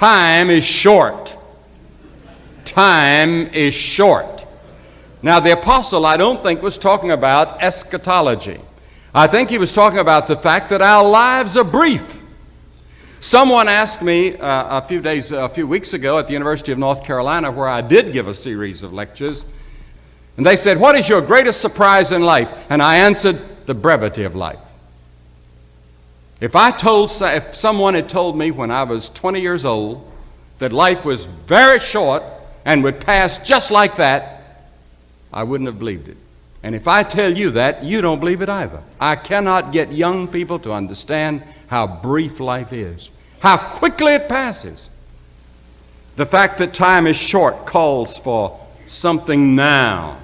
Time is short. Time is short. Now, the apostle, I don't think, was talking about eschatology. I think he was talking about the fact that our lives are brief. Someone asked me a few weeks ago at the University of North Carolina, where I did give a series of lectures, and they said, "What is your greatest surprise in life?" And I answered, the brevity of life. If someone had told me when I was 20 years old that life was very short and would pass just like that, I wouldn't have believed it. And if I tell you that, you don't believe it either. I cannot get young people to understand how brief life is, how quickly it passes. The fact that time is short calls for something now.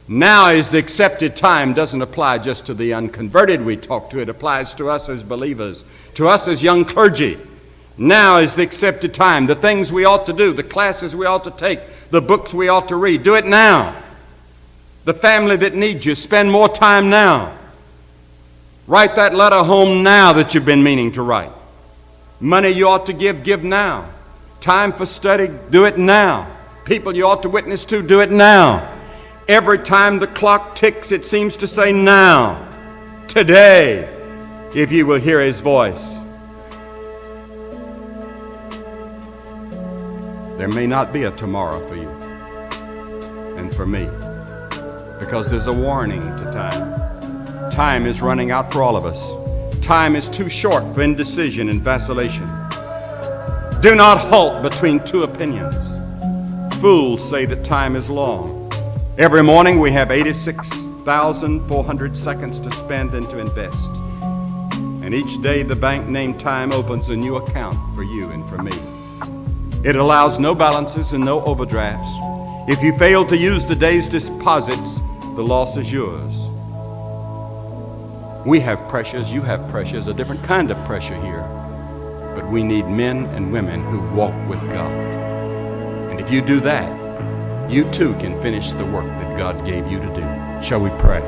Now is the accepted time. Doesn't apply just to the unconverted we talk to. It applies to us as believers, to us as young clergy. Now is the accepted time. The things we ought to do, the classes we ought to take, the books we ought to read, do it now. The family that needs you, spend more time now. Write that letter home now that you've been meaning to write. Money you ought to give now. Time for study, do it now. People you ought to witness to, do it now. Every time the clock ticks, it seems to say now, today, if you will hear his voice. There may not be a tomorrow for you and for me, because there's a warning to time. Time is running out for all of us. Time is too short for indecision and vacillation. Do not halt between two opinions. Fools say that time is long. Every morning we have 86,400 seconds to spend and to invest. And each day the bank named time opens a new account for you and for me. It allows no balances and no overdrafts. If you fail to use the day's deposits, the loss is yours. We have pressures, you have pressures, a different kind of pressure here. But we need men and women who walk with God. And if you do that, you too can finish the work that God gave you to do. Shall we pray?